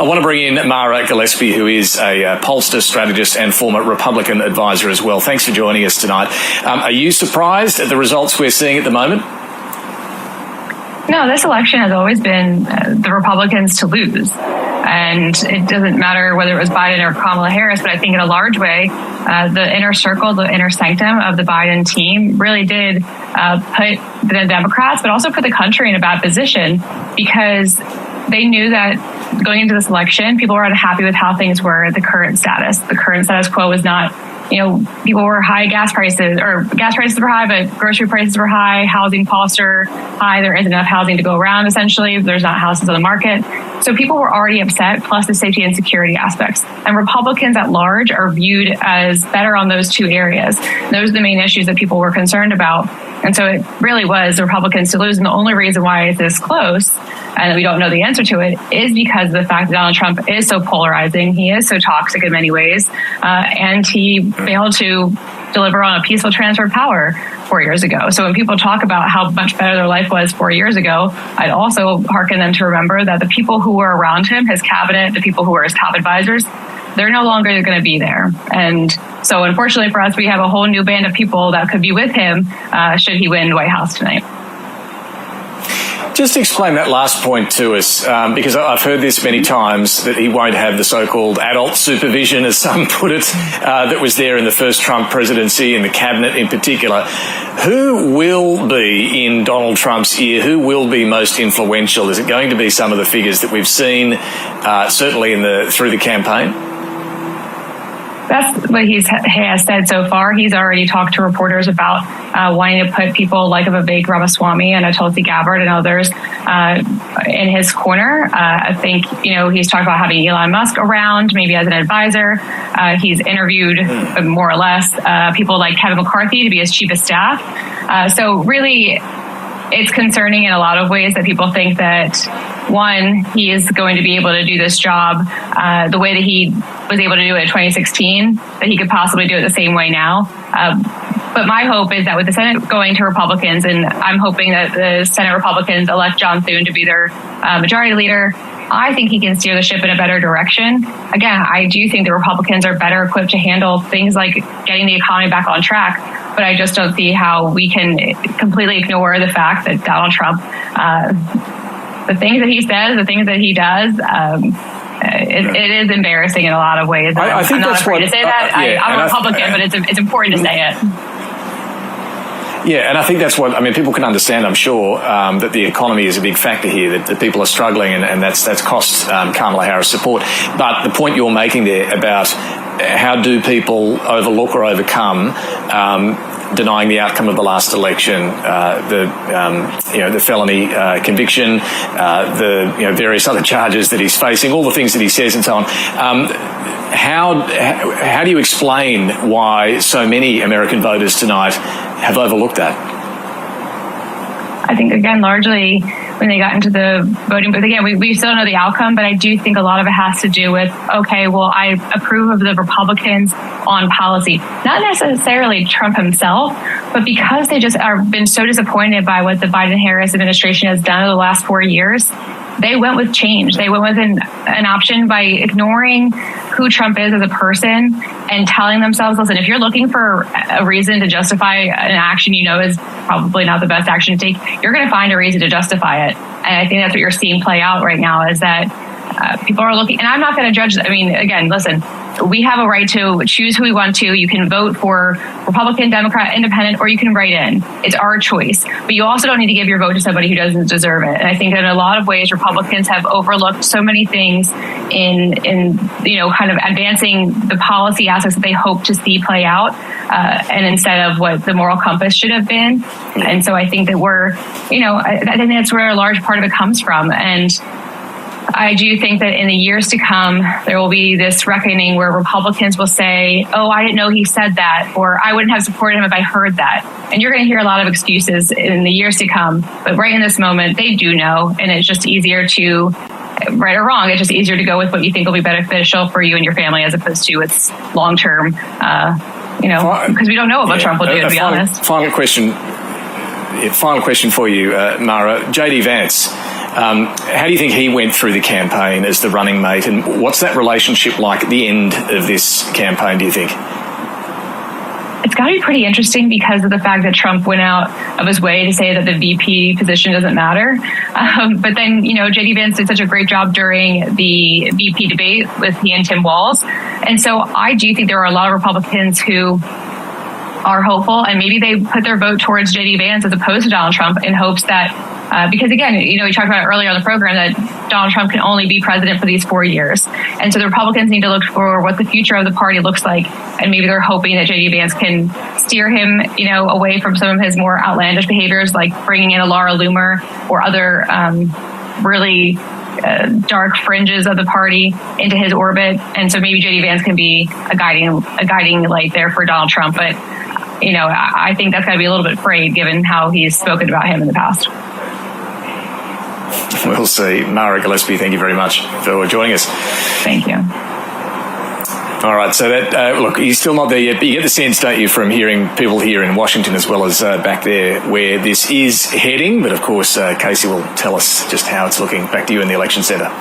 I want to bring in Mira Gillespie, who is a pollster, strategist and former Republican advisor as well. Thanks for joining us tonight. Are you surprised at the results we're seeing at the moment? No, this election has always been the Republicans to lose. And it doesn't matter whether it was Biden or Kamala Harris, but I think in a large way, the inner circle, the inner sanctum of the Biden team really did put the Democrats, but also put the country in a bad position, because they knew that going into this election, people were unhappy with how things were at the current status. The current status quo was not, people were high gas prices were high, but grocery prices were high. Housing costs are high. There isn't enough housing to go around, essentially. There's not houses on the market. So people were already upset, plus the safety and security aspects. And Republicans at large are viewed as better on those two areas. Those are the main issues that people were concerned about. And so it really was the Republicans to lose. And the only reason why it's this close and that we don't know the answer to it is because of the fact that Donald Trump is so polarizing. He is so toxic in many ways. And he failed to deliver on a peaceful transfer of power 4 years ago. So when people talk about how much better their life was 4 years ago, I'd also hearken them to remember that the people who were around him, his cabinet, the people who were his top advisors, they're no longer going to be there. And so unfortunately for us, we have a whole new band of people that could be with him should he win the White House tonight. Just explain that last point to us, because I've heard this many times, that he won't have the so-called adult supervision, as some put it, that was there in the first Trump presidency, in the cabinet in particular. Who will be in Donald Trump's ear? Who will be most influential? Is it going to be some of the figures that we've seen, certainly through the campaign? That's what he has said so far. He's already talked to reporters about wanting to put people like Vivek Ramaswamy and Tulsi Gabbard and others in his corner. I think, he's talked about having Elon Musk around, maybe as an advisor. He's interviewed more or less people like Kevin McCarthy to be his chief of staff. So really, it's concerning in a lot of ways that people think that, one, he is going to be able to do this job the way that he was able to do it in 2016, that he could possibly do it the same way now. But my hope is that with the Senate going to Republicans, and I'm hoping that the Senate Republicans elect John Thune to be their majority leader, I think he can steer the ship in a better direction. Again, I do think the Republicans are better equipped to handle things like getting the economy back on track, but I just don't see how we can completely ignore the fact that Donald Trump, the things that he says, the things that he does, it is embarrassing in a lot of ways. I think I'm not that's afraid to say that. I'm a Republican, but it's important to say it. Yeah, and I think that's people can understand, I'm sure, that the economy is a big factor here, that people are struggling, and that's cost Kamala Harris support. But the point you're making there about how do people overlook or overcome denying the outcome of the last election, the felony conviction, the various other charges that he's facing, all the things that he says and so on. How do you explain why so many American voters tonight have overlooked that? I think, again, largely when they got into the voting booth, again, we still don't know the outcome, but I do think a lot of it has to do with, okay, well, I approve of the Republicans on policy. Not necessarily Trump himself, but because they just are been so disappointed by what the Biden-Harris administration has done over the last 4 years, they went with change. They went with an option by ignoring who Trump is as a person and telling themselves, listen, if you're looking for a reason to justify an action is probably not the best action to take, you're going to find a reason to justify it. And I think that's what you're seeing play out right now, is that people are looking, and I'm not going to judge. Again, listen, we have a right to choose who we want to. You can vote for Republican, Democrat, Independent, or you can write in. It's our choice. But you also don't need to give your vote to somebody who doesn't deserve it. And I think in a lot of ways, Republicans have overlooked so many things in kind of advancing the policy aspects that they hope to see play out, and instead of what the moral compass should have been. And so I think that I think that's where a large part of it comes from. And I do think that in the years to come, there will be this reckoning where Republicans will say, oh, I didn't know he said that, or I wouldn't have supported him if I heard that. And you're going to hear a lot of excuses in the years to come. But right in this moment, they do know. And it's just easier to, right or wrong, it's just easier to go with what you think will be beneficial for you and your family as opposed to its long-term, because we don't know what Trump will do, to be honest. Final question for you, Mara. J.D. Vance How do you think he went through the campaign as the running mate, and what's that relationship like at the end of this campaign, do you think? It's got to be pretty interesting because of the fact that Trump went out of his way to say that the VP position doesn't matter. But then, J.D. Vance did such a great job during the VP debate with he and Tim Walz. And so I do think there are a lot of Republicans who are hopeful, and maybe they put their vote towards J.D. Vance as opposed to Donald Trump in hopes that, because again, we talked about earlier on the program that Donald Trump can only be president for these 4 years. And so the Republicans need to look for what the future of the party looks like. And maybe they're hoping that J.D. Vance can steer him, away from some of his more outlandish behaviors, like bringing in a Laura Loomer or other really dark fringes of the party into his orbit. And so maybe J.D. Vance can be a guiding light there for Donald Trump. But I think that's got to be a little bit frayed given how he's spoken about him in the past. We'll see. Mara Gillespie, thank you very much for joining us. Thank you. All right, so that look, you're still not there yet, but you get the sense, don't you, from hearing people here in Washington as well as back there where this is heading. But of course, Casey will tell us just how it's looking. Back to you in the election centre.